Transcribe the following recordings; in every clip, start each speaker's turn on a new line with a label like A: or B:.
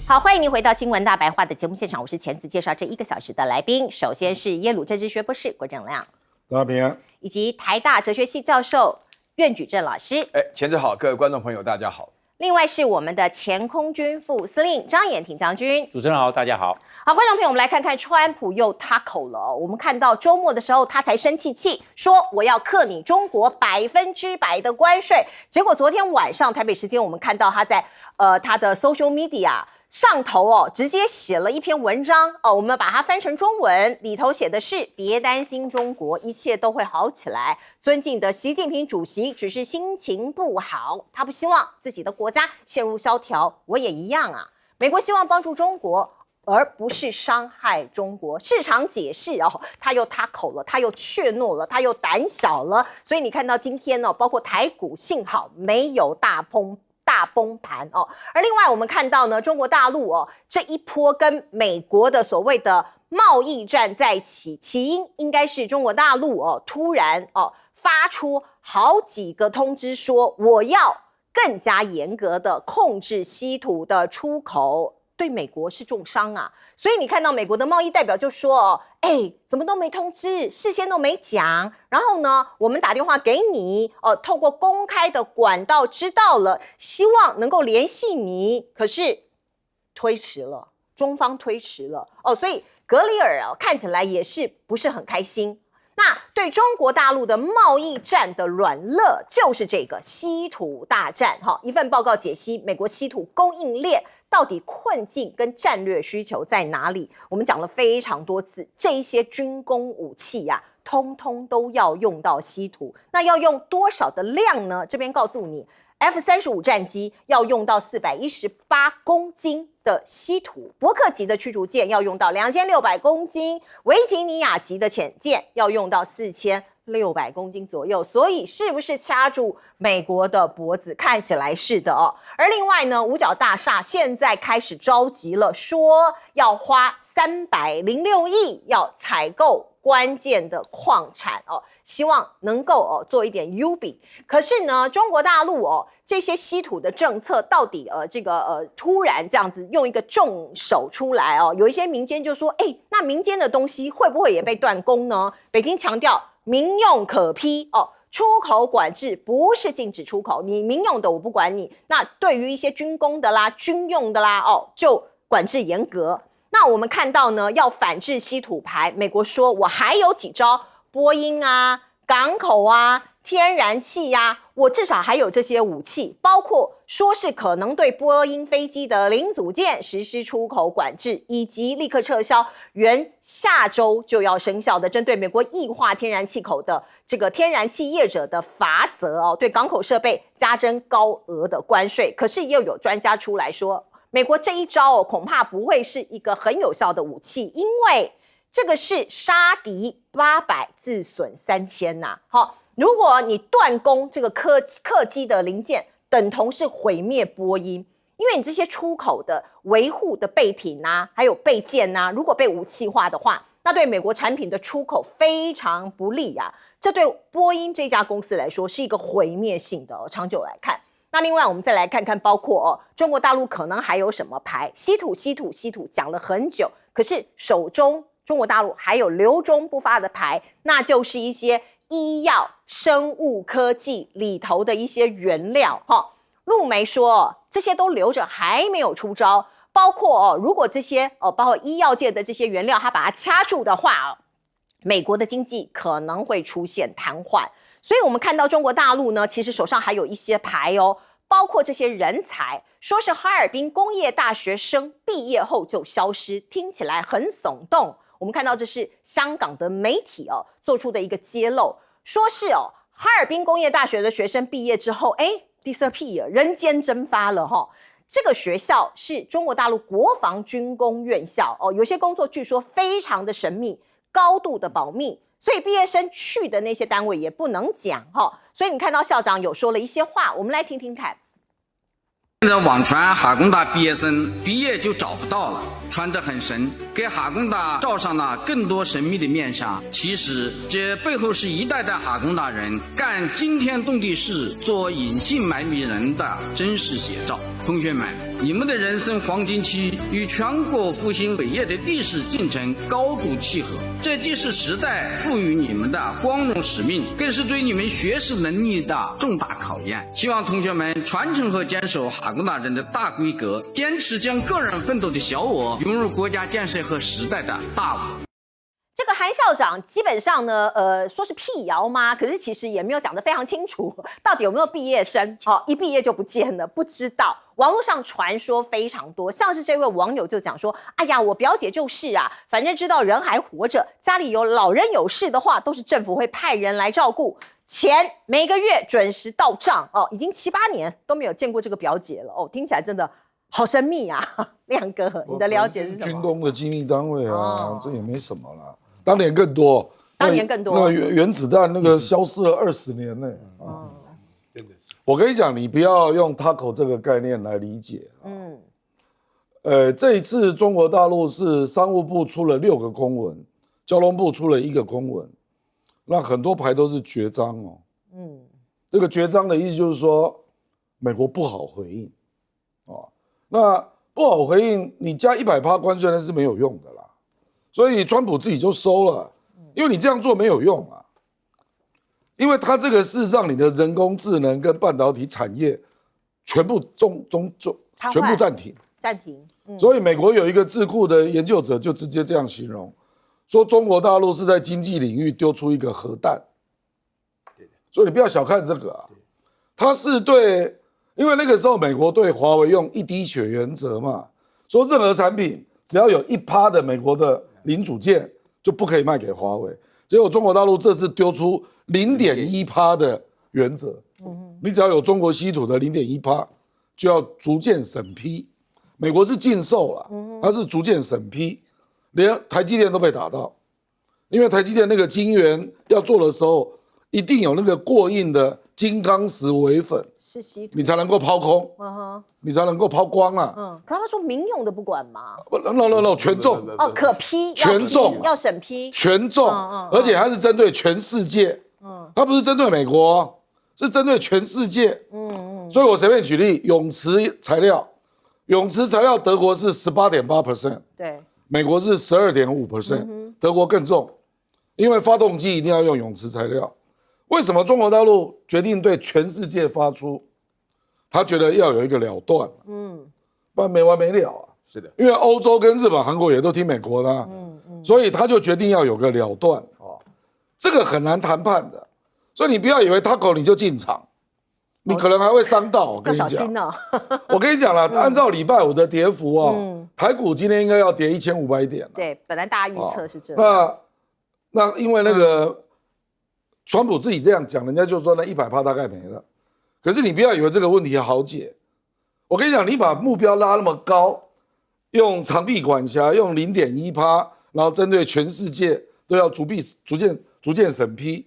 A: 好，欢迎您回到新闻大白话的节目现场，我是钱子，介绍这1个小时的来宾。首先是耶鲁政治学博士郭正亮，
B: 大家平安，
A: 以及台大哲学系教授苑举正老师。
C: 钱子好，各位观众朋友大家好。
A: 另外是我们的前空军副司令张延廷将军。
D: 主持人好，大家好。
A: 好，观众朋友，我们来看看川普又他口了哦。我们看到周末的时候，他才生气，说我要克你中国100%的关税。结果昨天晚上台北时间，我们看到他在他的 social media 上头哦，直接写了一篇文章哦，我们把它翻成中文，里头写的是别担心中国，一切都会好起来。尊敬的习近平主席只是心情不好，他不希望自己的国家陷入萧条，我也一样啊。美国希望帮助中国，而不是伤害中国。市场解释哦，他又他口了，他又怯懦了，他又胆小了。所以你看到今天哦，包括台股幸好没有大崩盘哦。而另外我们看到呢，中国大陆哦这一波跟美国的所谓的贸易战在起，起因应该是中国大陆哦突然哦发出好几个通知说我要更加严格的控制稀土的出口，对美国是重伤啊。所以你看到美国的贸易代表就说怎么都没通知，事先都没讲，然后呢我们打电话给你透过公开的管道知道了，希望能够联系你，可是推迟了，中方推迟了所以格里尔看起来也是不是很开心。那对中国大陆的贸易战的软肋就是这个稀土大战一份报告解析美国稀土供应链到底困境跟战略需求在哪里。我们讲了非常多次，这一些军工武器通通都要用到稀土，那要用多少的量呢？这边告诉你F-35战机要用到418公斤的稀土，伯克级的驱逐舰要用到2600公斤，维吉尼亚级的潜舰要用到4600公斤左右，所以是不是掐住美国的脖子？看起来是的而另外呢，五角大厦现在开始着急了，说要花306亿要采购关键的矿产希望能够做一点 U 比。可是呢，中国大陆这些稀土的政策到底突然这样子用一个重手出来有一些民间就说那民间的东西会不会也被断供呢？北京强调民用可批出口管制不是禁止出口，你民用的我不管你，那对于一些军工的啦、军用的啦就管制严格。那我们看到呢，要反制稀土牌，美国说我还有几招，波音港口天然气我至少还有这些武器，包括说是可能对波音飞机的零组件实施出口管制，以及立刻撤销原下周就要生效的针对美国液化天然气口的这个天然气业者的罚则对港口设备加征高额的关税。可是又有专家出来说，美国这一招恐怕不会是一个很有效的武器，因为这个是杀敌800自损3000如果你断供这个客机的零件，等同是毁灭波音，因为你这些出口的维护的备品还有备件如果被武器化的话，那对美国产品的出口非常不利这对波音这家公司来说是一个毁灭性的长久来看。那另外我们再来看看，包括中国大陆可能还有什么牌，稀土讲了很久，可是手中中国大陆还有留中不发的牌，那就是一些医药生物科技里头的一些原料陆媒说这些都留着还没有出招，包括如果这些包括医药界的这些原料它把它掐住的话美国的经济可能会出现瘫痪。所以我们看到中国大陆呢，其实手上还有一些牌包括这些人才，说是哈尔滨工业大学生毕业后就消失，听起来很耸动。我们看到这是香港的媒体做出的一个揭露，说是哈尔滨工业大学的学生毕业之后disappear 人间蒸发了这个学校是中国大陆国防军工院校有些工作据说非常的神秘，高度的保密，所以毕业生去的那些单位也不能讲所以你看到校长有说了一些话，我们来听听看。
E: 现在网传哈工大毕业生毕业就找不到了，传得很神，给哈工大罩上了更多神秘的面纱。其实这背后是一代代哈工大人干惊天动地事、做隐姓埋名人的真实写照。同学们，你们的人生黄金期与全国复兴伟业的历史进程高度契合，这既是时代赋予你们的光荣使命，更是对你们学识能力的重大考验。希望同学们传承和坚守哈工大人的大规格，坚持将个人奋斗的小我融入国家建设和时代的大我。
A: 这个韩校长基本上呢，说是辟谣吗？可是其实也没有讲得非常清楚，到底有没有毕业生？一毕业就不见了，不知道。网络上传说非常多，像是这位网友就讲说：“哎呀，我表姐就是啊，反正知道人还活着，家里有老人有事的话，都是政府会派人来照顾，钱每个月准时到账。”已经7、8年都没有见过这个表姐了。听起来真的好神秘啊！亮哥，你的了解是什么？
B: 军工的机密单位啊，这也没什么啦。当年更多，那个原子弹那个消失了20年呢。
C: 真的是。
B: 我跟你讲，你不要用 TACO 这个概念来理解。这一次中国大陆是商务部出了6个公文，交通部出了1个公文，那很多牌都是绝章哦。这个绝章的意思就是说，美国不好回应。那不好回应，你加100%关税那是没有用的啦。所以川普自己就收了，因为你这样做没有用啊，因为他这个是让你的人工智能跟半导体产业全部全部暂停。所以美国有一个智库的研究者就直接这样形容，说中国大陆是在经济领域丢出一个核弹。所以你不要小看这个啊，他是对，因为那个时候美国对华为用一滴血原则嘛，说任何产品只要有1%的美国的零组件就不可以卖给华为，结果中国大陆这次丢出0.1%的原则，你只要有中国稀土的0.1%，就要逐渐审批。美国是禁售了，它是逐渐审批，连台积电都被打到，因为台积电那个晶圆要做的时候，一定有那个过硬的金刚石微粉，
A: 是稀土，
B: 你才能够抛空，你才能够抛光啊。
A: 可他说民用的不管吗
B: ？No， 全中
A: 可批，
B: 全中
A: 要审批，
B: 全中，而且它是针对全世界，它不是针对美国，是针对全世界。所以我随便举例，永磁材料德国是18.8%，对，美国是12.5%，德国更重，因为发动机一定要用永磁材料。为什么中国大陆决定对全世界发出？他觉得要有一个了断，不然没完没了啊。
C: 是的，
B: 因为欧洲跟日本、韩国也都听美国的啊，所以他就决定要有个了断哦。这个很难谈判的，所以你不要以为 TACO 你就进场，你可能还会伤到。我跟你讲，我跟你讲了，按照礼拜5的跌幅啊，台股今天应该要跌1500点。
A: 对，本来大家预测是这样。
B: 那因为那个。川普自己这样讲，人家就说那100%大概没了。可是你不要以为这个问题好解，我跟你讲，你把目标拉那么高，用长臂管辖，用0.1%，然后针对全世界都要逐渐审批，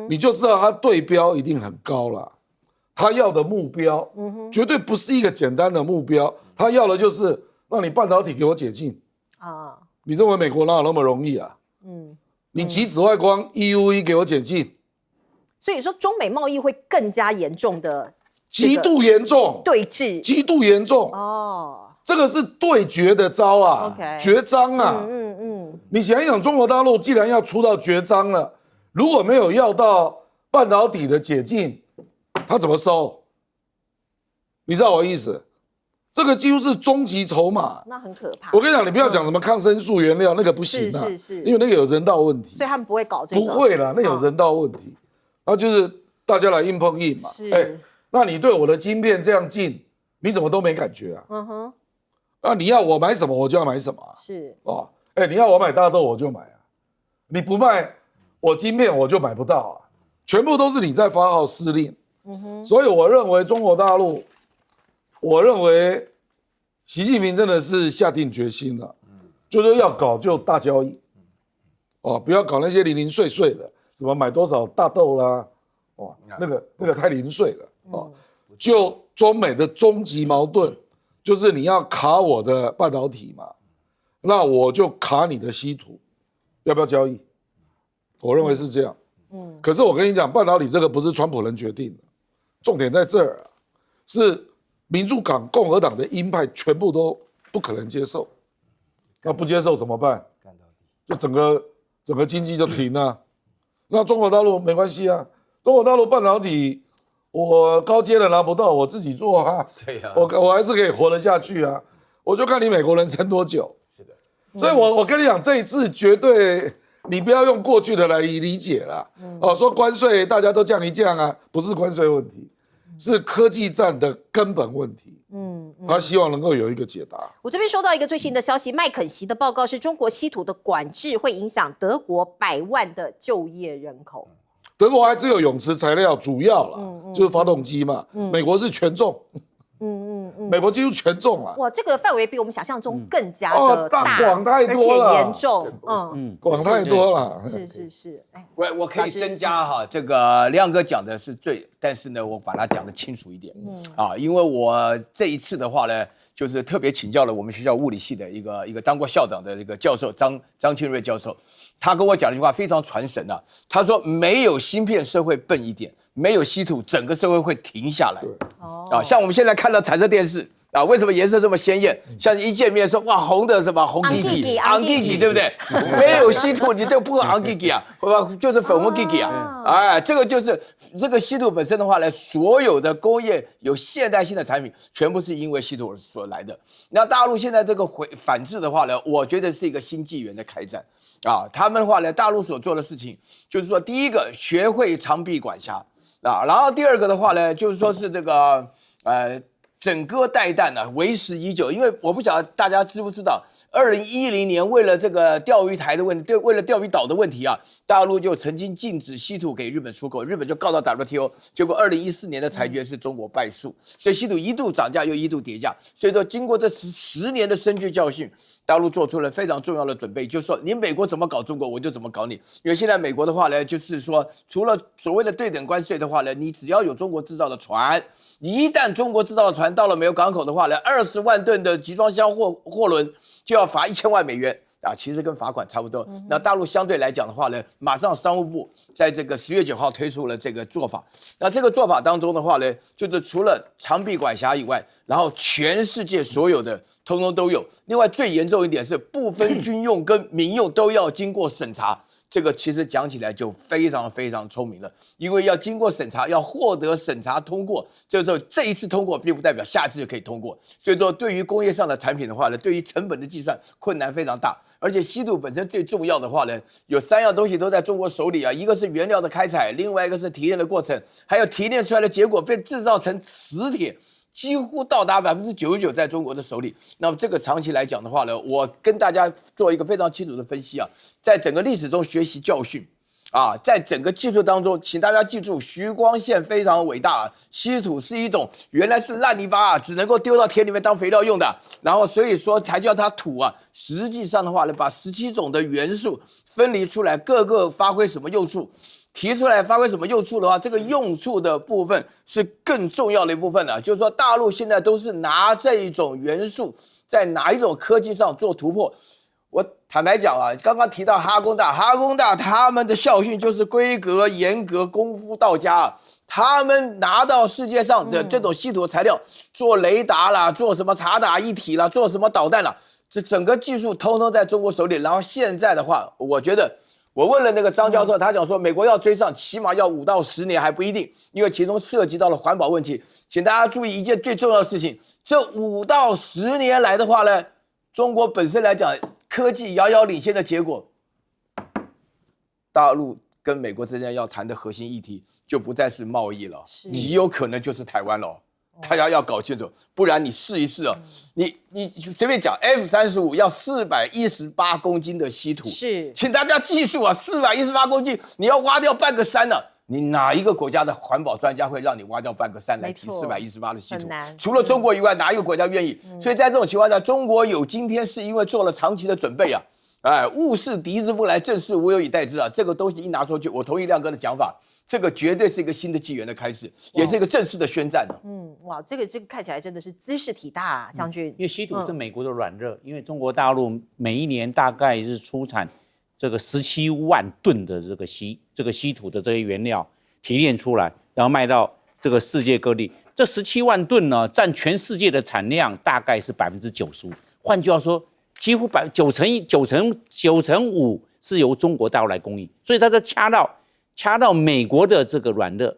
B: 你就知道他对标一定很高啦。他要的目标，绝对不是一个简单的目标，他要的就是让你半导体给我解禁啊！你认为美国哪有那么容易啊？你极紫外光 EUV 给我解禁。
A: 所以说，中美贸易会更加严重的，
B: 极度严重
A: 对峙，
B: 极度严重哦，这个是对决的招啊，绝章啊，你想一想，中国大陆既然要出到绝章了，如果没有要到半导体的解禁，他怎么收？你知道我的意思？这个几乎是终极筹码，
A: 那很可怕。
B: 我跟你讲，你不要讲什么抗生素原料，那个不行啊，因为那个有人道问题，
A: 所以他们不会搞这个，
B: 不会啦，那有人道问题。那就是大家来硬碰硬嘛，那你对我的晶片这样进，你怎么都没感觉啊？那你要我买什么，我就要买什么啊？你要我买大豆，我就买啊。你不卖我晶片，我就买不到啊。全部都是你在发号施令。所以我认为中国大陆，我认为习近平真的是下定决心了，就是要搞就大交易，不要搞那些零零碎碎的。什么买多少大豆啦，那个太零碎了就中美的终极矛盾就是你要卡我的半导体嘛，那我就卡你的稀土，要不要交易？我认为是这样。可是我跟你讲，半导体这个不是川普能决定的，重点在这儿是民主党、共和党的鹰派全部都不可能接受。那不接受怎么办？就整个经济就停了。那中国大陆没关系啊，中国大陆半导体我高阶的拿不到，我自己做啊，我还是可以活得下去啊。我就看你美国人撑多久。是的，所以我跟你讲，这一次绝对你不要用过去的来理解啦。说关税大家都降一降啊，不是关税问题，是科技战的根本问题。他希望能够有一个解答。
A: 我这边收到一个最新的消息，麦肯锡的报告是中国稀土的管制会影响德国100万的就业人口。
B: 德国还只有永磁材料，主要啦，就是发动机嘛。美国是权重。美国几乎全中了。
A: 哇，这个范围比我们想象中更加的大，
B: 广太多了，
A: 而且严重。
B: 广太多了。
A: 是。
C: 我可以增加哈，这个亮哥讲的是对，但是呢，我把它讲的清楚一点。因为我这一次的话呢，就是特别请教了我们学校物理系的一个当过校长的一个教授张庆瑞教授，他跟我讲了一句话非常传神啊。他说：“没有芯片，社会笨一点。”没有稀土，整个社会会停下来。像我们现在看到彩色电视啊，为什么颜色这么鲜艳？像一见面说哇红的什么红弟弟、昂弟弟，对不对？没有稀土，你就不会昂弟弟啊，就是粉红弟弟啊。哎，这个就是这个稀土本身的话呢，所有的工业有现代性的产品，全部是因为稀土所来的。那大陆现在这个反制的话呢，我觉得是一个新纪元的开战啊。他们的话呢，大陆所做的事情就是说，第一个学会长臂管辖。然后第二个的话呢，就是说是这个整个带弹呢，为时已久。因为我不晓得大家知不知道，2010年为了这个钓鱼台的问题，为了钓鱼岛的问题啊，大陆就曾经禁止稀土给日本出口，日本就告到 WTO， 结果2014年的裁决是中国败诉，所以稀土一度涨价又一度跌价。所以说，经过这10年的深具教训，大陆做出了非常重要的准备，就是说你美国怎么搞中国，我就怎么搞你。因为现在美国的话呢，就是说除了所谓的对等关税的话呢，你只要有中国制造的船，一旦中国制造的船到了美国港口的话呢，20万吨的集装箱货轮就要罚1000万美元啊，其实跟罚款差不多。那大陆相对来讲的话呢，马上商务部在这个10月9号推出了这个做法。那这个做法当中的话呢，就是除了长臂管辖以外，然后全世界所有的通通都有。另外最严重一点是不分军用跟民用都要经过审查。这个其实讲起来就非常非常聪明了，因为要经过审查，要获得审查通过，这时候这一次通过并不代表下一次就可以通过，所以说对于工业上的产品的话呢，对于成本的计算困难非常大，而且稀土本身最重要的话呢，有3样东西都在中国手里啊，一个是原料的开采，另外一个是提炼的过程，还有提炼出来的结果被制造成磁铁。几乎到达99%在中国的手里。那么这个长期来讲的话呢，我跟大家做一个非常清楚的分析啊，在整个历史中学习教训。在整个技术当中，请大家记住，徐光宪非常伟大。稀土是一种原来是烂泥巴只能够丢到田里面当肥料用的，然后所以说才叫它土啊。实际上的话呢，把17种的元素分离出来，各个发挥什么用处。提出来发挥什么用处的话，这个用处的部分是更重要的一部分了。就是说，大陆现在都是拿这一种元素在哪一种科技上做突破。我坦白讲啊，刚刚提到哈工大他们的校训就是规格严格，功夫到家啊。他们拿到世界上的这种稀土材料，做雷达啦，做什么察打一体啦，做什么导弹啦，这整个技术通通在中国手里。然后现在的话，我觉得。我问了那个张教授，他讲说美国要追上，起码要5到10年还不一定，因为其中涉及到了环保问题。请大家注意一件最重要的事情，这5到10年来的话呢，中国本身来讲科技遥遥领先的结果，大陆跟美国之间要谈的核心议题就不再是贸易了，极有可能就是台湾了。大家要搞清楚，不然你试一试哦。你随便讲 F-35要418公斤的稀土，是，请大家记住啊，418公斤，你要挖掉半个山了。你哪一个国家的环保专家会让你挖掉半个山来提418的稀土？除了中国以外，哪一个国家愿意？所以在这种情况下，中国有今天是因为做了长期的准备啊。物是敌之不来，正是无有以待之啊！这个东西一拿出去，我同意亮哥的讲法，这个绝对是一个新的纪元的开始，也是一个正式的宣战。
A: 哇，这个看起来真的是姿势体大啊，将军。
D: 因为稀土是美国的软肋，因为中国大陆每一年大概是出产这个17万吨的这个稀土的这些原料提炼出来，然后卖到这个世界各地。这17万吨呢，占全世界的产量大概是95%。换句话说，几乎9成5是由中国大陆来供应，所以它就掐到美国的这个软肋，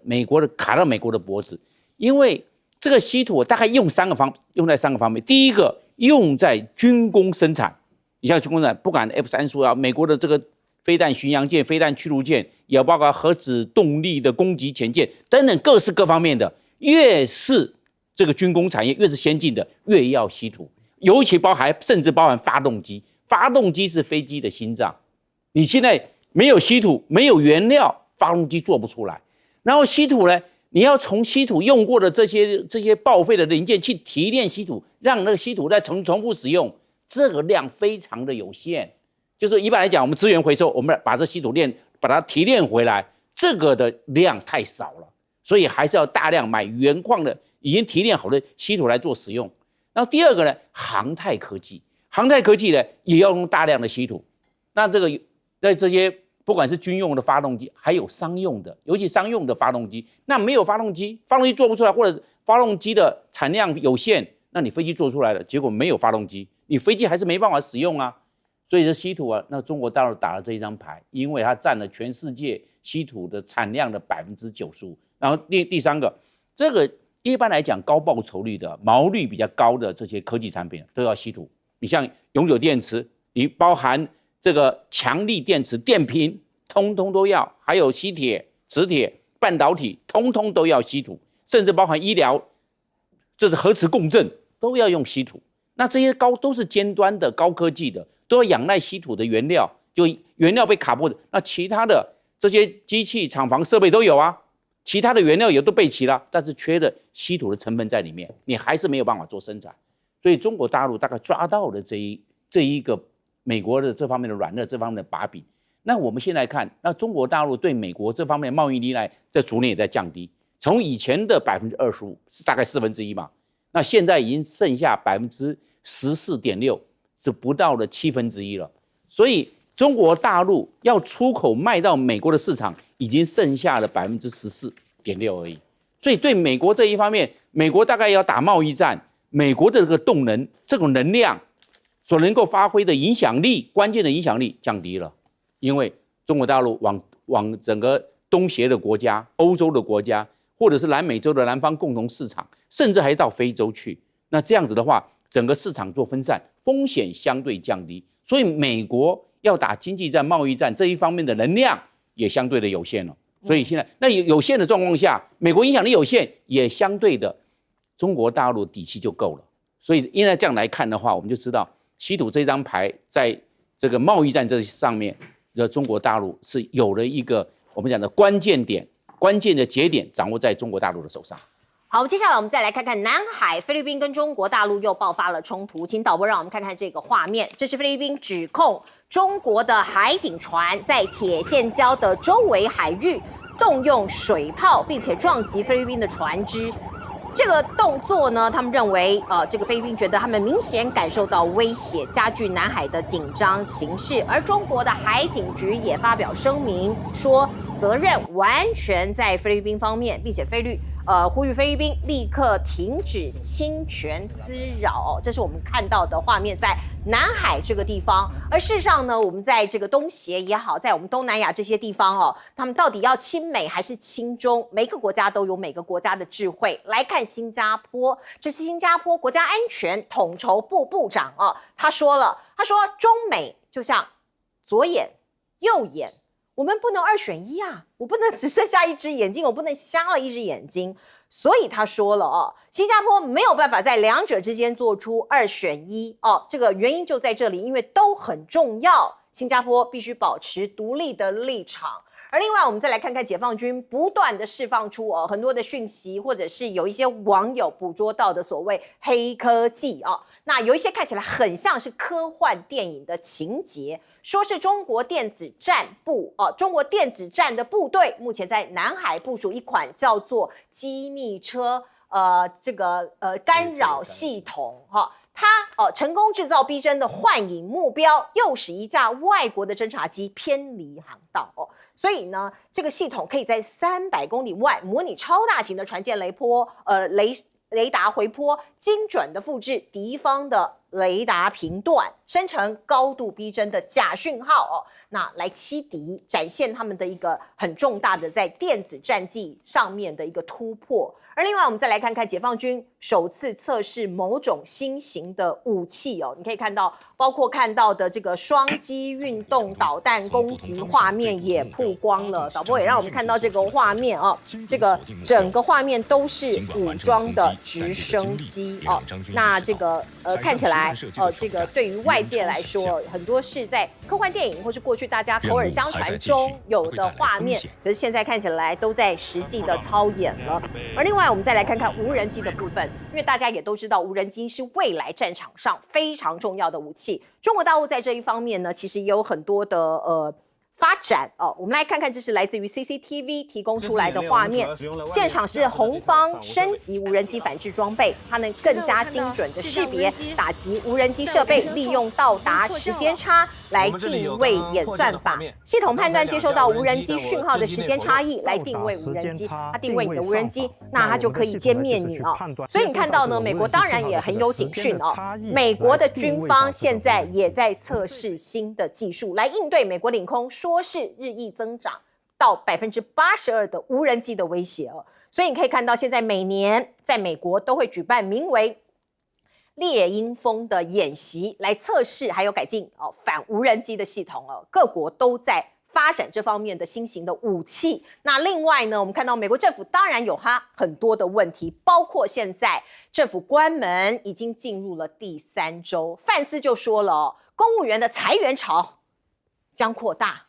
D: 卡到美国的脖子。因为这个稀土大概用在3个方面，第一个用在军工生产，你像军工生产，不管 F-35啊，美国的这个飞弹巡洋舰、飞弹驱逐舰，也包括核子动力的攻击潜舰等等各式各方面的，越是这个军工产业越是先进的，越要稀土，尤其甚至包含发动机。发动机是飞机的心脏，你现在没有稀土，没有原料，发动机做不出来。然后稀土呢，你要从稀土用过的这些报废的零件去提炼稀土，让那个稀土再重复使用，这个量非常的有限。就是一般来讲，我们资源回收，我们把这稀土把它提炼回来，这个的量太少了，所以还是要大量买原矿的已经提炼好的稀土来做使用。然后第二个呢，航太科技呢也要用大量的稀土。那这个在这些不管是军用的发动机，还有商用的，尤其商用的发动机，那没有发动机做不出来，或者发动机的产量有限，那你飞机做出来了，结果没有发动机，你飞机还是没办法使用啊。所以这稀土啊，那中国大陆打了这一张牌，因为它占了全世界稀土的产量的95%。然后第三个，这个一般来讲高报酬率的、毛利比较高的这些科技产品都要稀土。你像永久电池，你包含这个强力电池、电瓶，通通都要，还有锡铁、磁铁、半导体，通通都要稀土，甚至包含医疗，这是核磁共振都要用稀土。那这些都是尖端的高科技的，都要仰赖稀土的原料，就原料被卡脖子，那其他的这些机器、厂房设备都有啊，其他的原料也都备齐了，但是缺的稀土的成分在里面，你还是没有办法做生产。所以中国大陆大概抓到了这一个美国的这方面的软肋，这方面的把柄。那我们先来看，那中国大陆对美国这方面的贸易依赖，在逐年也在降低，从以前的25%是大概1/4嘛，那现在已经剩下14.6%，是不到了1/7了。所以中国大陆要出口卖到美国的市场，已经剩下了14.6%而已。所以对美国这一方面，美国大概要打贸易战，美国的这个动能、这种能量所能够发挥的影响力，关键的影响力降低了，因为中国大陆往整个东协的国家、欧洲的国家，或者是南美洲的南方共同市场，甚至还到非洲去。那这样子的话，整个市场做分散，风险相对降低，所以美国要打经济战、贸易战这一方面的能量也相对的有限了。所以现在那有限的状况下，美国影响力有限，也相对的中国大陆底气就够了。所以因为这样来看的话，我们就知道稀土这张牌在这个贸易战这上面，中国大陆是有了一个我们讲的关键点、关键的节点掌握在中国大陆的手上。
A: 好，接下来我们再来看看南海，菲律宾跟中国大陆又爆发了冲突。请导播让我们看看这个画面，这是菲律宾指控中国的海警船在铁线礁的周围海域动用水炮，并且撞击菲律宾的船只。这个动作呢，他们认为，这个菲律宾觉得他们明显感受到威胁，加剧南海的紧张情势。而中国的海警局也发表声明说，责任完全在菲律宾方面，并且呼吁菲律宾立刻停止侵权滋扰。这是我们看到的画面，在南海这个地方。而事实上呢，我们在这个东协也好，在我们东南亚这些地方他们到底要亲美还是亲中？每个国家都有每个国家的智慧。来看新加坡，这是新加坡国家安全统筹部部长他说中美就像左眼右眼。我们不能2选1啊！我不能只剩下一只眼睛，我不能瞎了一只眼睛。所以他说了新加坡没有办法在两者之间做出2选1这个原因就在这里，因为都很重要，新加坡必须保持独立的立场。而另外，我们再来看看解放军不断的释放出很多的讯息，或者是有一些网友捕捉到的所谓黑科技那有一些看起来很像是科幻电影的情节，说是中国电子战部中国电子战的部队目前在南海部署一款叫做机密车干扰系统他成功制造逼真的幻影目标，又使一架外国的侦察机偏离航道所以呢，这个系统可以在300公里外模拟超大型的船舰雷达回波，精准的复制敌方的雷达频段，生成高度逼真的假讯号那来欺敌，展现他们的一个很重大的在电子战技上面的一个突破。而另外，我们再来看看解放军首次测试某种新型的武器你可以看到，包括看到的这个双机运动导弹攻击画面也曝光了。导播也让我们看到这个画面这个整个画面都是武装的直升机那这个看起来这个对于外界来说，很多是在科幻电影或是过去大家口耳相传中有的画面，可是现在看起来都在实际的操演了。而另外，我们再来看看无人机的部分，因为大家也都知道，无人机是未来战场上非常重要的武器。中国大陆在这一方面呢，其实也有很多的发展我们来看看，这是来自于 CCTV 提供出来的画面。现场是红方升级无人机反制装备，它能更加精准的识别、打击无人机设备，利用到达时间差来定位演算法，系统判断接收到无人机讯号的时间差异来定位无人机。它定位你的无人机，那它就可以歼灭你所以你看到呢，美国当然也很有警讯美国的军方现在也在测试新的技术来应对美国领空说是日益增长到82%的无人机的威胁所以你可以看到，现在每年在美国都会举办名为猎鹰风的演习，来测试还有改进反无人机的系统各国都在发展这方面的新型的武器。那另外呢，我们看到美国政府当然有它很多的问题，包括现在政府关门已经进入了第3周，范斯就说了公务员的裁员潮将扩大。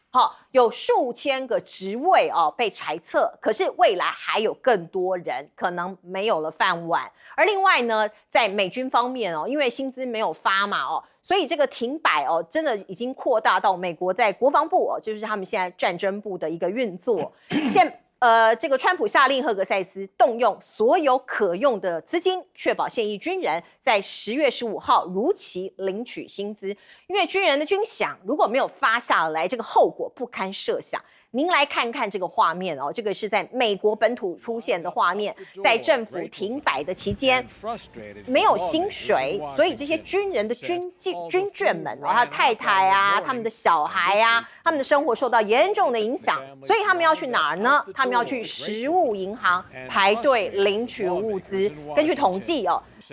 A: 有数千个职位被裁撤，可是未来还有更多人可能没有了饭碗。而另外呢，在美军方面因为薪资没有发嘛所以这个停摆真的已经扩大到美国在国防部就是他们现在战争部的一个运作。这个川普下令赫格塞斯动用所有可用的资金，确保现役军人在10月15号如期领取薪资。因为军人的军饷如果没有发下来，这个后果不堪设想。您来看看这个画面这个是在美国本土出现的画面，在政府停摆的期间，没有薪水，所以这些军人的军眷们他的太太啊，他们的小孩啊，他们的生活受到严重的影响，所以他们要去哪儿呢？他们要去食物银行排队领取物资。根据统计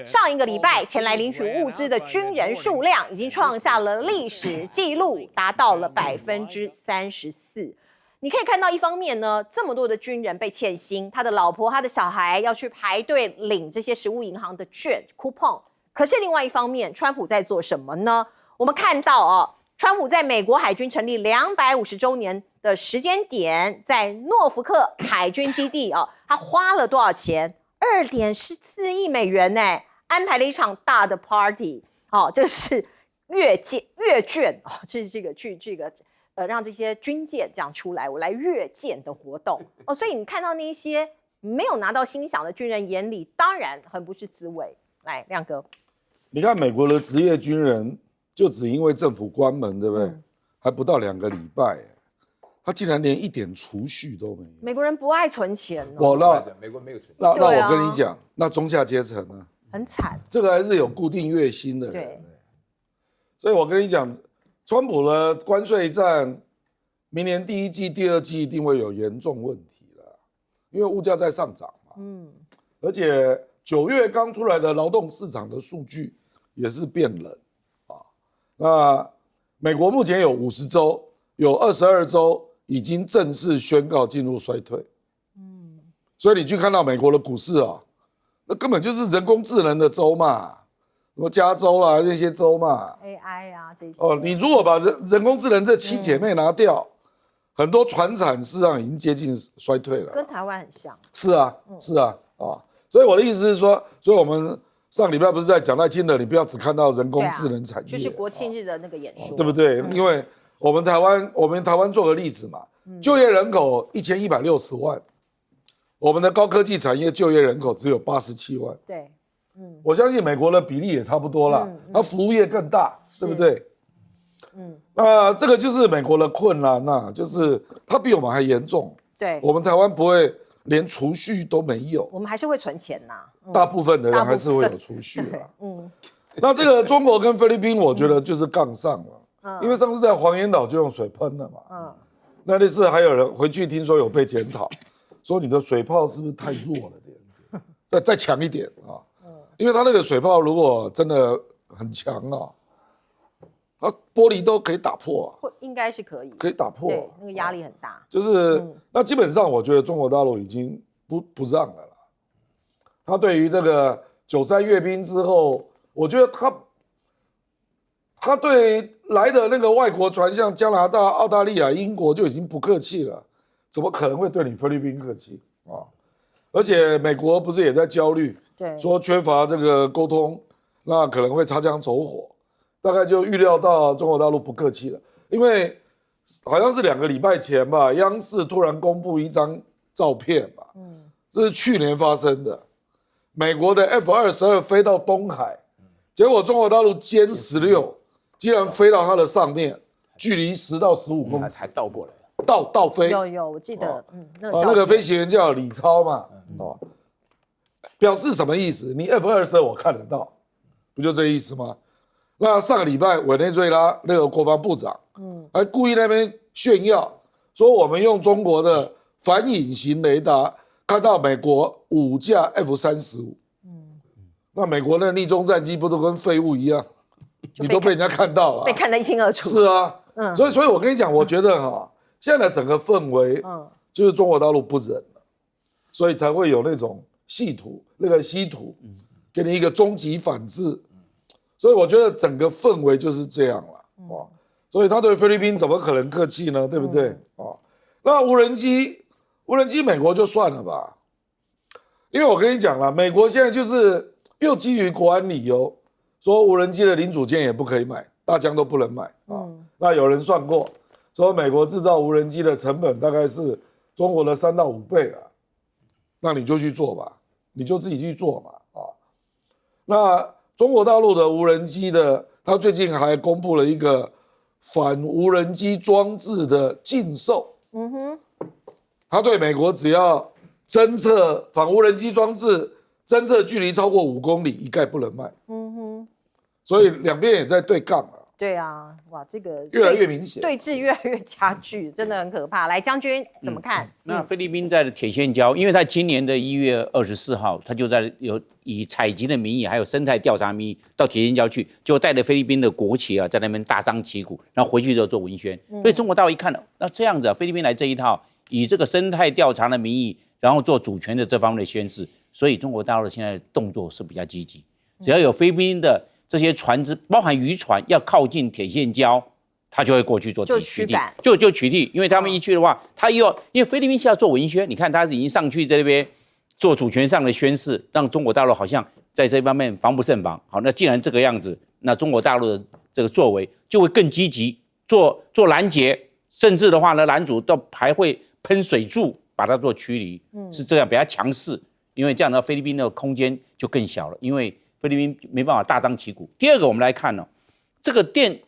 A: 上一个礼拜前来领取物资的军人数量已经创下了历史纪录，达到了34%。你可以看到，一方面呢，这么多的军人被欠薪，他的老婆、他的小孩要去排队领这些食物银行的券 coupon。可是另外一方面，川普在做什么呢？我们看到川普在美国海军成立250周年的时间点，在诺福克海军基地他花了多少钱？2.14亿美元呢，安排了一场大的 party 这个是阅卷就是这个让这些军舰这样出来，我来阅舰的活动所以你看到那些没有拿到薪饷的军人眼里，当然很不是滋味。来，亮哥，
B: 你看美国的职业军人，就只因为政府关门，对不对？还不到2个礼拜，他竟然连一点储蓄都没有。
A: 美国人不爱存钱
C: 美国没有存钱。
B: 那我跟你讲，那中下阶层呢？
A: 很惨。
B: 这个还是有固定月薪的人。
A: 对。
B: 所以我跟你讲，川普的关税战，明年第1季、第2季一定会有严重问题了，因为物价在上涨嘛。而且9月刚出来的劳动市场的数据也是变冷那美国目前有50州，有22州已经正式宣告进入衰退。所以你去看到美国的股市那根本就是人工智能的州嘛。什么加州啦那些州嘛
A: ，AI 啊这些
B: 你如果把人工智能这7姐妹拿掉，很多传产事实上已经接近衰退了，
A: 跟台湾很像。
B: 是啊，所以我的意思是说，所以我们上礼拜不是在讲赖清德，你不要只看到人工智能产业，
A: 就是国庆日的那个演说，
B: 对不对？因为我们台湾做个例子嘛，就业人口1160万，我们的高科技产业就业人口只有87万，
A: 对。
B: 我相信美国的比例也差不多啦，它服务业更大，对不对？那这个就是美国的困难呐，就是它比我们还严重。
A: 对，
B: 我们台湾不会连储蓄都没有，
A: 我们还是会存钱呐。
B: 大部分的人还是会有储蓄啦。那这个中国跟菲律宾，我觉得就是杠上了，因为上次在黄岩岛就用水喷了嘛。那次还有人回去听说有被检讨，说你的水炮是不是太弱了点，再强一点啊。因为它那个水炮如果真的很强啊，它玻璃都可以打破啊，
A: 应该是可以，
B: 可以打破，
A: 对，那个压力很大。
B: 就是那基本上，我觉得中国大陆已经不让了啦。他对于这个93阅兵之后，我觉得他对来的那个外国船，像加拿大、澳大利亚、英国就已经不客气了，怎么可能会对你菲律宾客气啊？而且美国不是也在焦虑，
A: 对，
B: 说缺乏这个沟通，那可能会擦枪走火，大概就预料到中国大陆不客气了，因为好像是2个礼拜前吧，央视突然公布一张照片吧，这是去年发生的，美国的 F-22飞到东海，结果中国大陆歼16竟然飞到它的上面，距离10到15公尺，
C: 还倒过来，
B: 倒飞，
A: 有，我记得，
B: 那个飞行员叫李超嘛，表示什么意思？你 F-22我看得到，不就这意思吗？那上个礼拜委内瑞拉那个国防部长，还故意那边炫耀说我们用中国的反隐形雷达看到美国5架 F-35，那美国的逆中战机不都跟废物一样？你都被人家看到了，
A: 被看得一清二楚。
B: 是啊，所以我跟你讲，我觉得现在的整个氛围，就是中国大陆不忍了，所以才会有那种稀土，给你一个终极反制。所以我觉得整个氛围就是这样了，所以他对菲律宾怎么可能客气呢？对不对？那无人机美国就算了吧，因为我跟你讲了，美国现在就是又基于国安理由，说无人机的零组件也不可以买，大疆都不能买啊。那有人算过，说美国制造无人机的成本大概是中国的3到5倍了，那你就去做吧，你就自己去做嘛啊。那中国大陆的无人机的，他最近还公布了一个反无人机装置的禁售。他对美国只要侦测反无人机装置侦测距离超过5公里，一概不能卖。所以两边也在对杠啊。
A: 对啊，哇，这个
B: 越来越明显，
A: 对峙越来越加剧，真的很可怕。来，将军怎么看？
D: 那菲律宾在的铁线礁，因为他今年的1月24号，他就在以采集的名义，还有生态调查名义到铁线礁去，就带着菲律宾的国旗啊，在那边大张旗鼓，然后回去之后做文宣。所以中国大陆一看，那这样子啊，菲律宾来这一套，以这个生态调查的名义，然后做主权的这方面的宣示，所以中国大陆现在动作是比较积极，只要有菲律宾的这些船只，包含渔船要靠近铁线礁，他就会过去做取缔，就取缔，因为他们一去的话，他又要，因为菲律宾是要做文宣，你看他已经上去在那边做主权上的宣示，让中国大陆好像在这方面防不胜防。好，那既然这个样子，那中国大陆的这个作为就会更积极，做拦截，甚至的话呢，拦阻都还会喷水柱把它做驱离，是这样比较强势，因为这样的菲律宾的空间就更小了，因为菲律宾没办法大张旗鼓。第二个，我们来看呢，这个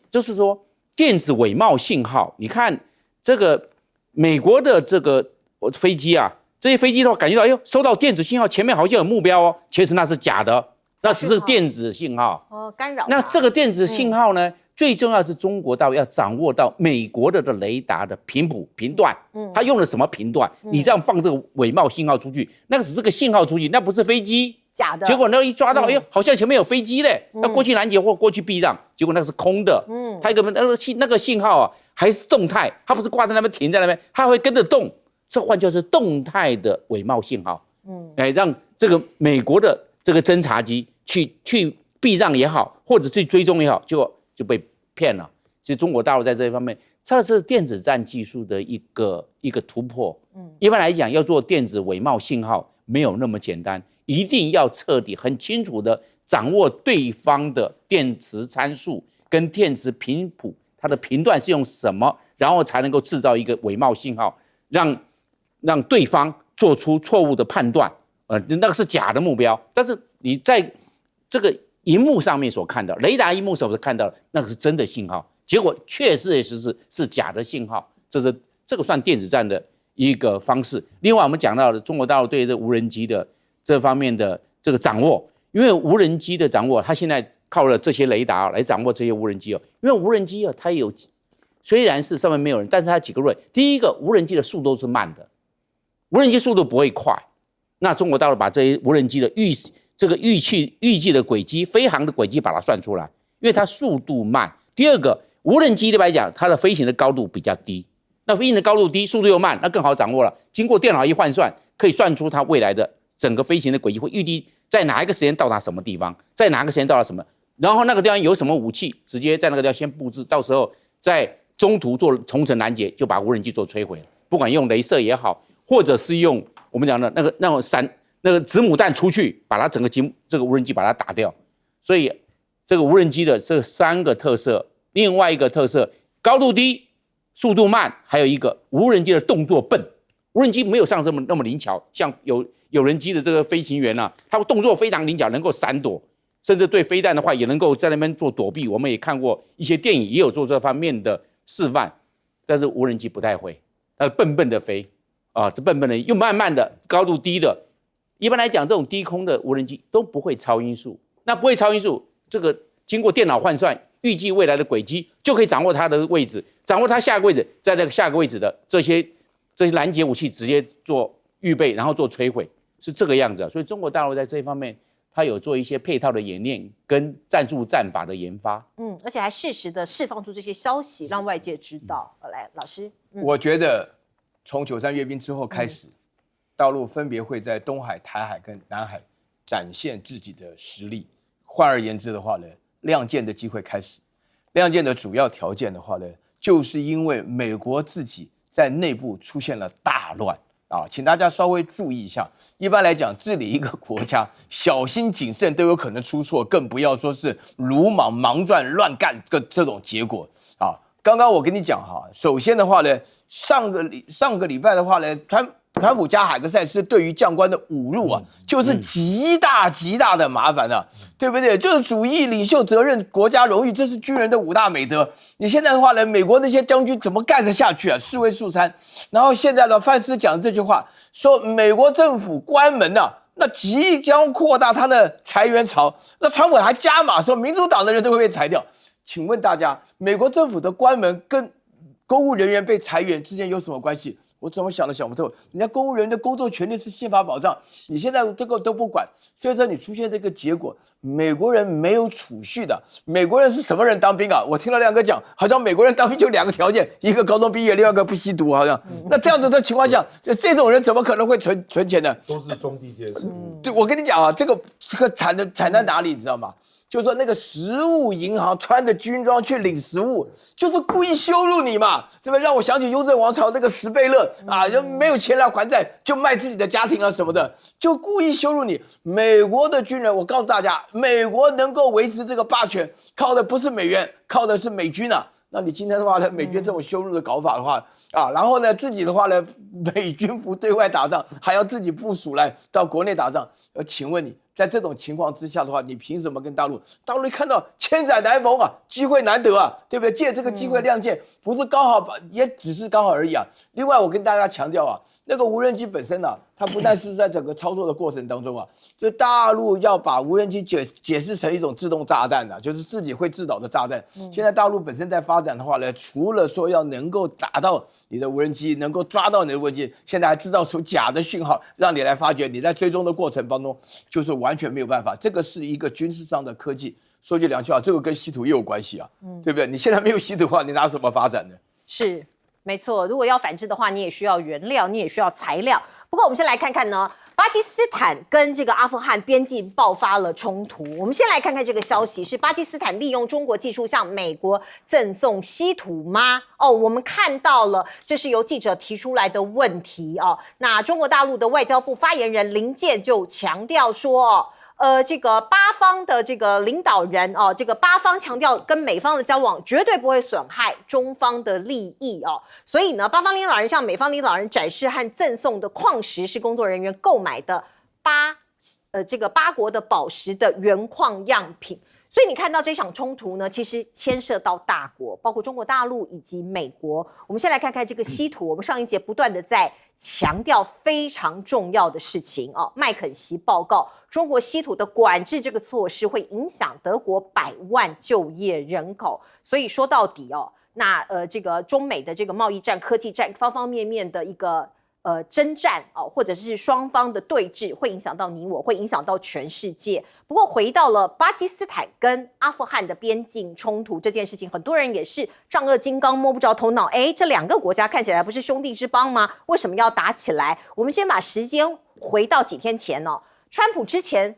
D: 就是说电子伪冒信号。你看这个美国的这个飞机啊，这些飞机的话感觉到，哎呦，收到电子信号，前面好像有目标哦，其实那是假的，那只是电子信号
A: 干扰。
D: 那这个电子信号呢，最重要是中国大陆要掌握到美国的雷达的频段，它用了什么频段？你这样放这个伪冒信号出去，那个只是个信号出去，那不是飞机。
A: 假的，
D: 结果呢一抓到，哎呦，好像前面有飞机嘞，要过去拦截或过去避让，结果那个是空的，它一个那个信号啊还是动态，它不是挂在那边停在那边，它会跟着动，这换就是动态的伪冒信号，来让这个美国的这个侦察机去避让也好，或者去追踪也好，就被骗了。所以中国大陆在这一方面，这是电子战技术的一个突破。一般来讲，要做电子伪冒信号没有那么简单。一定要彻底、很清楚的掌握对方的电磁参数跟电磁频谱，它的频段是用什么，然后才能够制造一个伪冒信号，让对方做出错误的判断。那个是假的目标，但是你在这个荧幕上面所看到，雷达荧幕所看到的那个是真的信号，结果确实是假的信号，这个算电子战的一个方式。另外，我们讲到的中国大陆对这无人机的这方面的这个掌握，因为无人机的掌握，它现在靠了这些雷达来掌握这些无人机哦。因为无人机它有虽然是上面没有人，但是它几个锐。第一个，无人机的速度是慢的，无人机速度不会快。那中国大陆把这些无人机的预计的轨迹、飞行的轨迹把它算出来，因为它速度慢。第二个，无人机来讲，它的飞行的高度比较低。那飞行的高度低，速度又慢，那更好掌握了。经过电脑一换算，可以算出它未来的整个飞行的轨迹会预计在哪一个时间到达什么地方，在哪个时间到达什么，然后那个地方有什么武器，直接在那个地方先布置，到时候在中途做重层拦截，就把无人机做摧毁了。不管用雷射也好，或者是用我们讲的那种子母弹出去，把它整个这个无人机把它打掉。所以这个无人机的这3个特色，另外一个特色高度低、速度慢，还有一个无人机的动作笨。无人机没有像那么灵巧，像有人机的这个飞行员啊，他动作非常灵巧，能够闪躲，甚至对飞弹的话也能够在那边做躲避。我们也看过一些电影，也有做这方面的示范，但是无人机不太会，笨笨的飞啊，这笨笨的又慢慢的，高度低的。一般来讲，这种低空的无人机都不会超音速。那不会超音速，这个经过电脑换算，预计未来的轨迹，就可以掌握它的位置，掌握它下个位置，在那个下个位置的这些拦截武器直接做预备，然后做摧毁，是这个样子。所以中国大陆在这一方面，它有做一些配套的演练跟战术战法的研发。
A: 而且还适时的释放出这些消息，让外界知道。来，老师，
C: 我觉得从93阅兵之后开始，大陆分别会在东海、台海跟南海展现自己的实力。换而言之的话呢，亮剑的机会开始。亮剑的主要条件的话呢，就是因为美国自己在内部出现了大乱啊，请大家稍微注意一下。一般来讲，治理一个国家，小心谨慎都有可能出错，更不要说是鲁莽莽撞乱干这种结果啊。刚刚我跟你讲哈，首先的话呢，上个礼拜的话呢，川普加海格赛斯对于将官的侮辱啊，就是极大的麻烦啊，对不对？就是主义领袖责任、国家荣誉，这是军人的5大美德。你现在的话呢，美国那些将军怎么干得下去啊？士为素餐。然后现在的范斯讲这句话，说美国政府关门啊，那即将扩大他的裁员潮。那川普还加码说，民主党的人都会被裁掉。请问大家，美国政府的关门跟公务人员被裁员之间有什么关系？我怎么想都想不透。人家公务人员的工作权利是宪法保障，你现在这个都不管，所以说你出现这个结果，美国人没有储蓄的。美国人是什么人当兵啊？我听了亮哥讲，好像美国人当兵就2个条件，一个高中毕业，另外一个不吸毒，好像。那这样子的情况下，这种人怎么可能会存钱呢？
B: 都是中低阶层。
C: 对，我跟你讲啊，这个惨在哪里，你知道吗？就是说那个食物银行穿着军装去领食物，就是故意羞辱你嘛，这边让我想起雍正王朝那个史贝勒啊，就没有钱来还债，就卖自己的家庭啊什么的，就故意羞辱你。美国的军人，我告诉大家，美国能够维持这个霸权，靠的不是美元，靠的是美军啊。那你今天的话呢，美军这种羞辱的搞法的话啊，然后呢自己的话呢，美军不对外打仗，还要自己部署来到国内打仗，请问你？在这种情况之下的话，你凭什么跟大陆一看到千载难逢啊，机会难得啊，对不对？借这个机会亮剑，不是刚好也只是刚好而已啊。另外，我跟大家强调啊，那个无人机本身啊，它不但是在整个操作的过程当中啊，这大陆要把无人机解释成一种自动炸弹啊，就是自己会自导的炸弹。现在大陆本身在发展的话呢，除了说要能够打到你的无人机，能够抓到你的无人机，现在还制造出假的讯号，让你来发觉，你在追踪的过程当中就是完全没有办法。这个是一个军事上的科技。说句良心话，这个跟稀土也有关系啊，对不对？你现在没有稀土的话，你拿什么发展呢？是，
A: 没错。如果要反制的话，你也需要原料，你也需要材料。不过我们先来看看呢，巴基斯坦跟这个阿富汗边境爆发了冲突。我们先来看看这个消息，是巴基斯坦利用中国技术向美国赠送稀土吗？我们看到了，这是由记者提出来的问题哦。那中国大陆的外交部发言人林健就强调说，这个巴方的这个领导人这个巴方强调跟美方的交往绝对不会损害中方的利益哦。所以呢，巴方领导人向美方领导人展示和赠送的矿石是工作人员购买的巴这个8国的宝石的原矿样品。所以你看到这场冲突呢，其实牵涉到大国，包括中国大陆以及美国。我们先来看看这个稀土，我们上一节不断的在强调非常重要的事情哦。麦肯锡报告，中国稀土的管制这个措施会影响德国100万就业人口。所以说到底哦，那这个中美的这个贸易战、科技战方方面面的一个征战哦，或者是双方的对峙，会影响到你我，会影响到全世界。不过回到了巴基斯坦跟阿富汗的边境冲突这件事情，很多人也是丈二金刚摸不着头脑。这2个国家看起来不是兄弟之邦吗？为什么要打起来？我们先把时间回到几天前哦，川普之前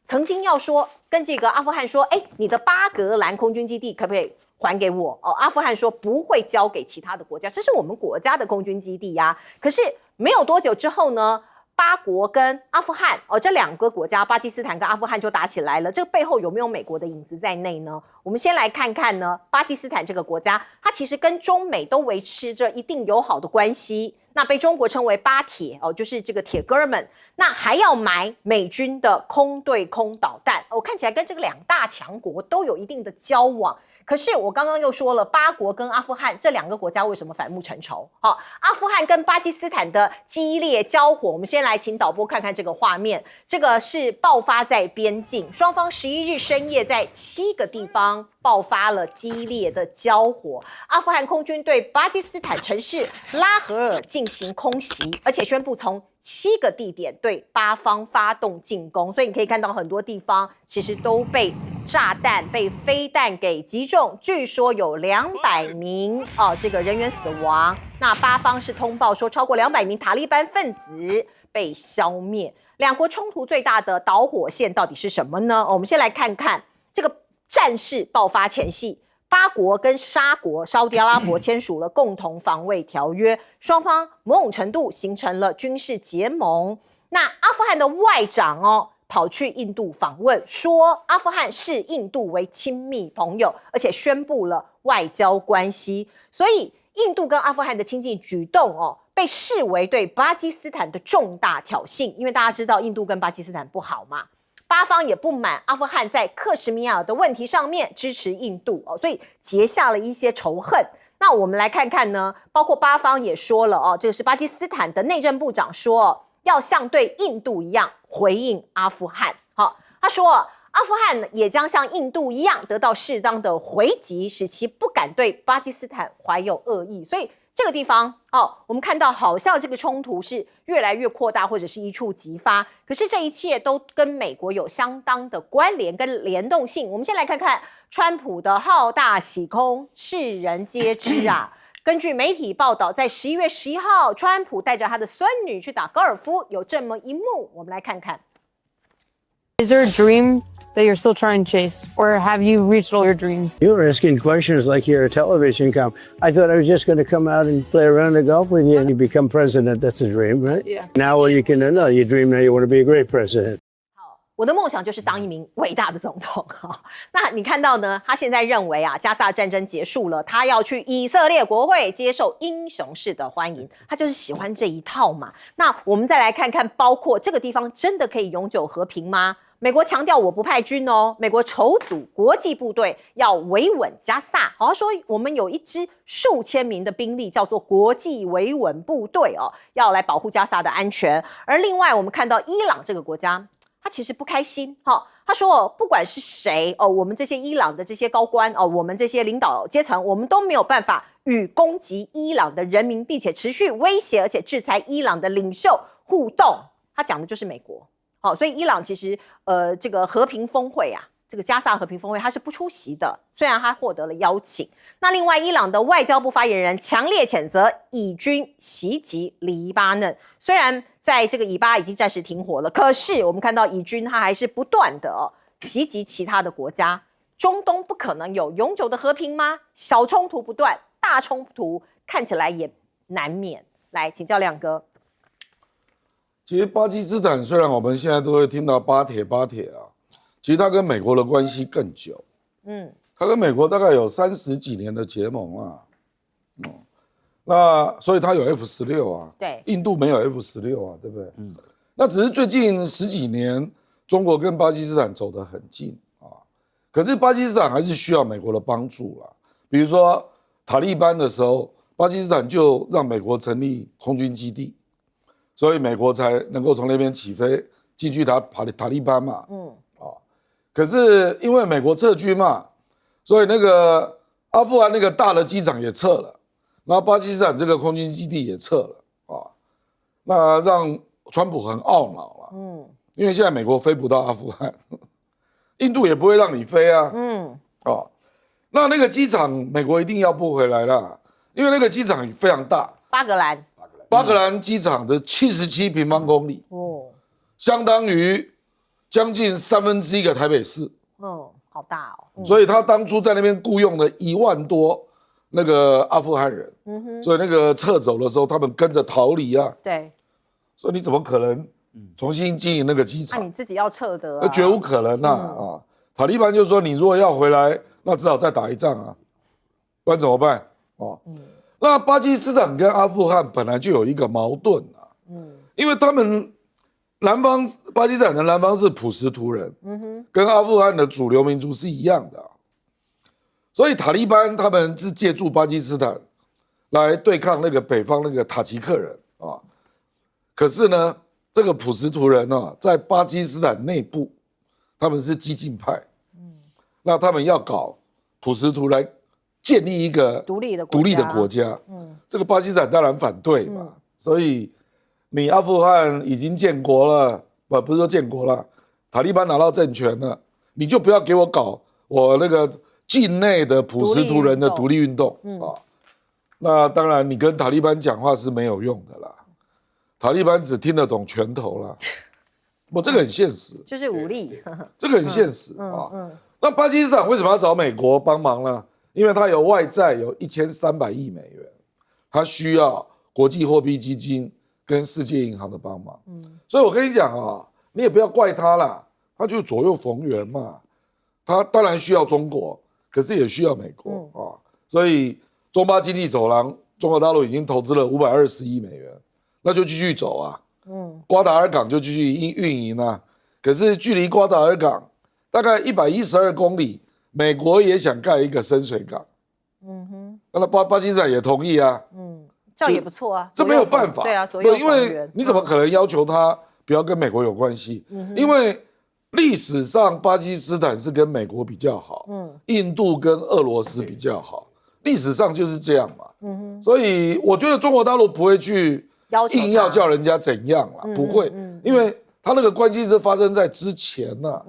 A: 曾经要说跟这个阿富汗说，你的巴格兰空军基地可不可以还给我？阿富汗说不会交给其他的国家，这是我们国家的空军基地呀。可是没有多久之后呢，8国跟阿富汗这2个国家，巴基斯坦跟阿富汗就打起来了。这个背后有没有美国的影子在内呢？我们先来看看呢，巴基斯坦这个国家，它其实跟中美都维持着一定友好的关系。那被中国称为巴铁就是这个铁哥们。那还要买美军的空对空导弹，看起来跟这个2大强国都有一定的交往。可是我刚刚又说了，8国跟阿富汗这2个国家为什么反目成仇？阿富汗跟巴基斯坦的激烈交火，我们先来请导播看看这个画面。这个是爆发在边境，双方11日深夜在7个地方爆发了激烈的交火。阿富汗空军对巴基斯坦城市拉合尔进行空袭，而且宣布从7个地点对8方发动进攻。所以你可以看到很多地方其实都被炸弹、被飞弹给击中，据说有200名这个人员死亡。那8方是通报说超过200名塔利班分子被消灭。2国冲突最大的导火线到底是什么呢？我们先来看看这个战事爆发前夕，8国跟沙国沙烏地阿拉伯签署了共同防卫条约，双方某种程度形成了军事结盟。那阿富汗的外长跑去印度访问，说阿富汗视印度为亲密朋友，而且宣布了外交关系。所以印度跟阿富汗的亲近举动被视为对巴基斯坦的重大挑衅，因为大家知道印度跟巴基斯坦不好嘛。8方也不满阿富汗在克什米尔的问题上面支持印度所以结下了一些仇恨。那我们来看看呢，包括8方也说了这个是巴基斯坦的内政部长说要像对印度一样回应阿富汗。他说阿富汗也将像印度一样得到适当的回击，使其不敢对巴基斯坦怀有恶意。所以这个地方我们看到好像这个冲突是越来越扩大，或者是一触即发。可是这一切都跟美国有相当的关联跟联动性。我们先来看看川普的好大喜功，世人皆知啊。根据媒体报道，在11月11号，川普带着他的孙女去打高尔夫，有这么一幕，我们来看看。
F: Is there a dream that you're still trying to chase, or have you reached all your dreams?
G: You were asking questions like you're a television com. I thought I was just going to come out and play around the golf with you and you become president. That's a dream, right?
F: Yeah.
G: Now you can know you dream now you want to be a great president.
A: 我的梦想就是当一名伟大的总统。那你看到呢？他现在认为加萨战争结束了，他要去以色列国会接受英雄式的欢迎，他就是喜欢这一套嘛。那我们再来看看，包括这个地方真的可以永久和平吗？美国强调我不派军美国筹组国际部队要维稳加萨，好像说我们有一支数千名的兵力叫做国际维稳部队要来保护加萨的安全。而另外我们看到伊朗这个国家，他其实不开心他说不管是谁我们这些伊朗的这些高官我们这些领导阶层，我们都没有办法与攻击伊朗的人民并且持续威胁而且制裁伊朗的领袖互动。他讲的就是美国。所以伊朗其实这个和平峰会这个加萨和平峰会他是不出席的，虽然他获得了邀请。那另外伊朗的外交部发言人强烈谴责以军袭击黎巴嫩，虽然在这个以巴已经暂时停火了，可是我们看到以军他还是不断的袭击其他的国家。中东不可能有永久的和平吗？小冲突不断，大冲突看起来也难免。来请教亮哥。
B: 其实巴基斯坦虽然我们现在都会听到巴铁其实它跟美国的关系更久。它跟美国大概有30几年的结盟那所以它有F-16对，印度没有F-16对不对？那只是最近10几年，中国跟巴基斯坦走得很近啊。可是巴基斯坦还是需要美国的帮助啦。比如说塔利班的时候，巴基斯坦就让美国成立空军基地，所以美国才能够从那边起飞进去塔利班嘛。可是因为美国撤军嘛，所以那个阿富汗那个大的机场也撤了，然后巴基斯坦这个空军基地也撤了啊，那让川普很懊恼了。因为现在美国飞不到阿富汗，印度也不会让你飞啊。那个机场美国一定要拨回来啦，因为那个机场非常大，
A: 巴格兰机场的
B: 77平方公里，相当于将近1/3个台北市。
A: 好大哦。
B: 所以他当初在那边雇佣了1万多那个阿富汗人，所以那个撤走的时候，他们跟着逃离啊。
A: 对，
B: 所以你怎么可能重新经营那个机场？
A: 那你自己要撤的啊，
B: 绝无可能啊！塔利班就说你如果要回来，那只好再打一仗啊，不然怎么办？那巴基斯坦跟阿富汗本来就有一个矛盾啊，因为他们巴基斯坦的南方是普什图人，跟阿富汗的主流民族是一样的，所以塔利班他们是借助巴基斯坦来对抗那个北方那个塔吉克人啊。可是呢，这个普什图人呢，在巴基斯坦内部，他们是激进派，那他们要搞普什图来建立一个独立的国家，这个巴基斯坦当然反对嘛，所以你阿富汗已经建国了，不是说建国了，塔利班拿到政权了，你就不要给我搞我那个境内的普什图人的独立运动啊。那当然，你跟塔利班讲话是没有用的啦，塔利班只听得懂拳头啦。这个很现实，
A: 就是武力，
B: 这个很现实啊。那巴基斯坦为什么要找美国帮忙呢？因为它有外债有1300亿美元，它需要国际货币基金跟世界银行的帮忙。所以我跟你讲啊，你也不要怪他啦，他就左右逢源嘛。他当然需要中国，可是也需要美国啊。所以中巴经济走廊，中国大陆已经投资了520亿美元，那就继续走啊。瓜达尔港就继续运营啊。可是距离瓜达尔港大概112公里，美国也想盖一个深水港。那巴基斯坦也同意啊。
A: 这样也不错啊。
B: 这没有办法。
A: 对啊，左右逢源。
B: 因为你怎么可能要求他不要跟美国有关系？因为历史上巴基斯坦是跟美国比较好，印度跟俄罗斯比较好，历史上就是这样嘛。所以我觉得中国大陆不会去硬要叫人家怎样啦，不会，因为他那个关系是发生在之前呐。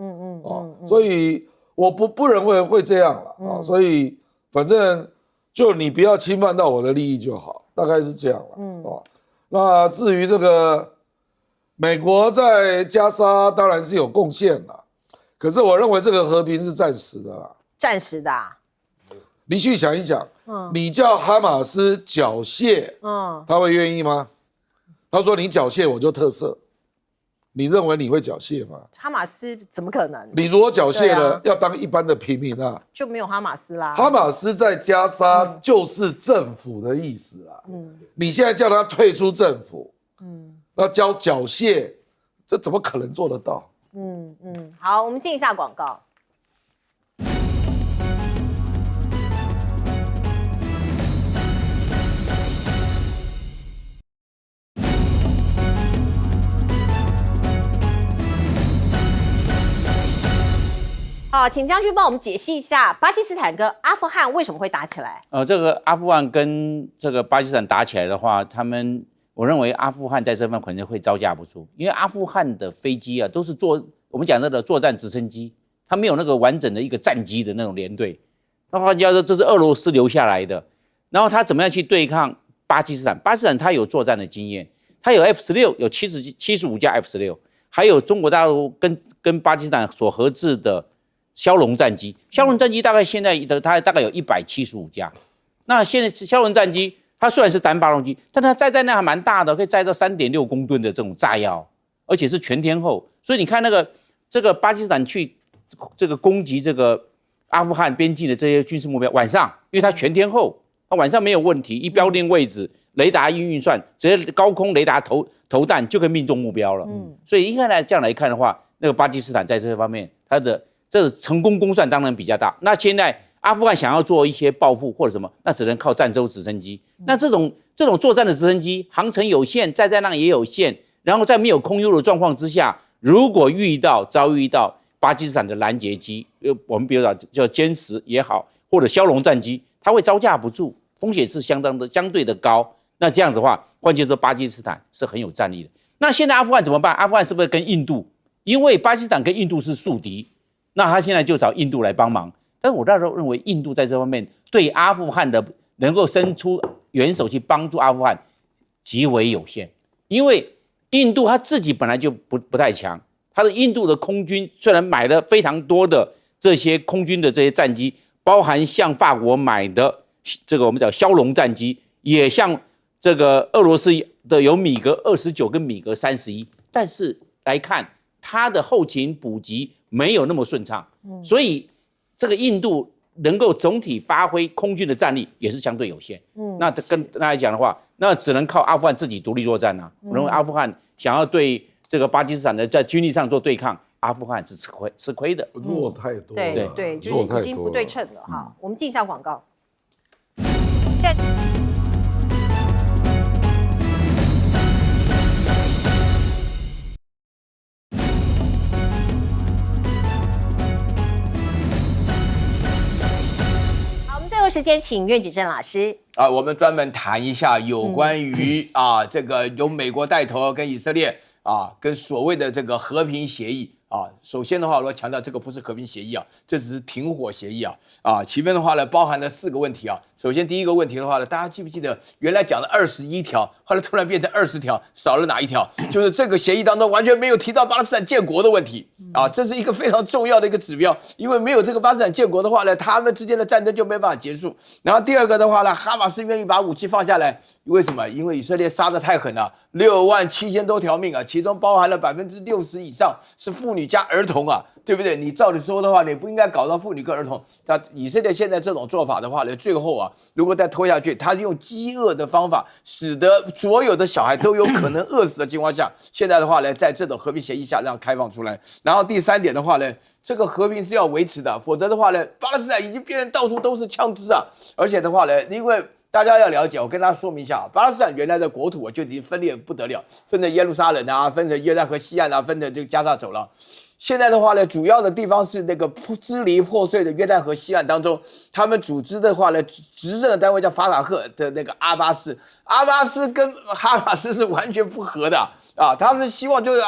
B: 所以我不认为会这样了。所以反正就你不要侵犯到我的利益就好，大概是这样了。那至于这个美国在加沙当然是有贡献啦，可是我认为这个和平是暂时的啦。
A: 暂时的啊。
B: 你去想一想，你叫哈马斯缴械，他会愿意吗？他说你缴械我就特赦，你认为你会缴械吗？
A: 哈马斯怎么可能？
B: 你如果缴械了，要当一般的平民啊，
A: 就没有哈马斯啦。
B: 哈马斯在加沙就是政府的意思啦。你现在叫他退出政府，那缴械，这怎么可能做得到？
A: 好，我们进一下广告。好，请将军帮我们解析一下巴基斯坦跟阿富汗为什么会打起来？
D: 这个阿富汗跟这个巴基斯坦打起来的话，我认为阿富汗在这方面可能会招架不住，因为阿富汗的飞机啊都是我们讲那个作战直升机，它没有那个完整的一个战机的那种连队。那换句话说，这是俄罗斯留下来的。然后他怎么样去对抗巴基斯坦？巴基斯坦他有作战的经验，他有 F-16，有75架 F-16，还有中国大陆跟巴基斯坦所合制的枭龙战机。枭龙战机大概现在它大概有175架。那现在枭龙战机它虽然是单发动机，但它载弹量还蛮大的，可以载到3.6公吨的这种炸药，而且是全天候。所以你看这个巴基斯坦去这个攻击这个阿富汗边境的这些军事目标，晚上因为它全天候，它晚上没有问题，一标定位置，雷达运算，直接高空雷达投投弹就可以命中目标了。所以这样来看的话，那个巴基斯坦在这方面它的这成功公算当然比较大。那现在阿富汗想要做一些报复或者什么，那只能靠战舟直升机。那这种作战的直升机航程有限，载量也有限，然后在没有空优的状况之下，如果遭遇到巴基斯坦的拦截机，我们比如说叫歼10也好，或者枭龙战机，它会招架不住，风险是相对的高。那这样子的话，关键是巴基斯坦是很有战力的。那现在阿富汗怎么办？阿富汗是不是跟印度？因为巴基斯坦跟印度是宿敌，那他现在就找印度来帮忙。但是我那时候认为，印度在这方面对阿富汗的能够伸出援手去帮助阿富汗极为有限，因为印度他自己本来就不太强。他的印度的空军虽然买了非常多的这些空军的这些战机，包含向法国买的这个我们讲枭龙战机，也向这个俄罗斯的有米格29跟米格31，但是来看他的后勤补给没有那么顺畅，所以这个印度能够总体发挥空军的战力也是相对有限。那跟大家讲的话，那只能靠阿富汗自己独立作战啊。我认为阿富汗想要对这个巴基斯坦的在军力上做对抗，阿富汗是吃亏的，
B: 弱太多了。
A: 对，就是已经不对称了哈。我们进一下广告。现在好，我们最后时间请苑举正老师。
C: 我们专门谈一下有关于这个由美国带头跟以色列跟所谓的这个和平协议首先的话，我要强调这个不是和平协议这只是停火协议其边的话呢，包含了4个问题首先第一个问题的话呢，大家记不记得原来讲的21条，后来突然变成20条，少了哪一条？就是这个协议当中完全没有提到巴勒斯坦建国的问题这是一个非常重要的一个指标，因为没有这个巴勒斯坦建国的话呢，他们之间的战争就没办法结束。然后第二个的话呢，哈马斯愿意把武器放下来，为什么？因为以色列杀得太狠了，67000多条命其中包含了60%以上是妇女加儿童对不对？你照理说的话，你不应该搞到妇女跟儿童。以色列现在这种做法的话呢，最后如果再拖下去，他用饥饿的方法，使得所有的小孩都有可能饿死的情况下，现在的话呢，在这种和平协议下让开放出来。然后第3点的话呢，这个和平是要维持的，否则的话呢，巴勒斯坦已经变成到处都是枪支而且的话呢，因为大家要了解，我跟大家说明一下，巴勒斯坦原来的国土就已经分裂不得了，分成耶路撒冷分成约旦河西岸分成这个加沙走廊。现在的话呢，主要的地方是那个支离破碎的约旦河西岸当中，他们组织的话呢，执政的单位叫法塔赫的那个阿巴斯跟哈马斯是完全不合的他是希望就是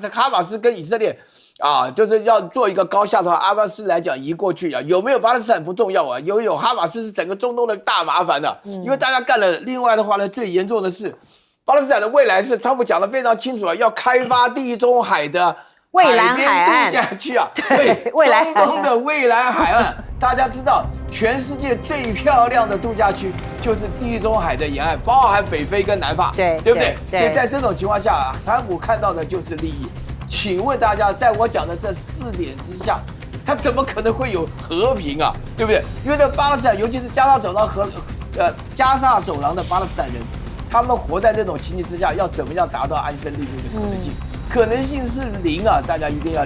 C: 哈马斯跟以色列就是要做一个高下的话，阿巴斯来讲移过去有没有巴勒斯坦不重要有哈马斯是整个中东的大麻烦因为大家干了。另外的话呢，最严重的是巴勒斯坦的未来是川普讲得非常清楚要开发地中海的
A: 蔚蓝海岸
C: 度假区对，中东的蔚蓝海岸，大家知道全世界最漂亮的度假区就是地中海的沿岸，包含北非跟南法，对不对？所以在这种情况下，川普看到的就是利益。请问大家，在我讲的这4点之下，他怎么可能会有和平对不对？因为这巴勒斯坦，尤其是加沙走廊的巴勒斯坦人，他们活在这种情形之下，要怎么样达到安身立命的可能性？可能性是0大家一定要了解。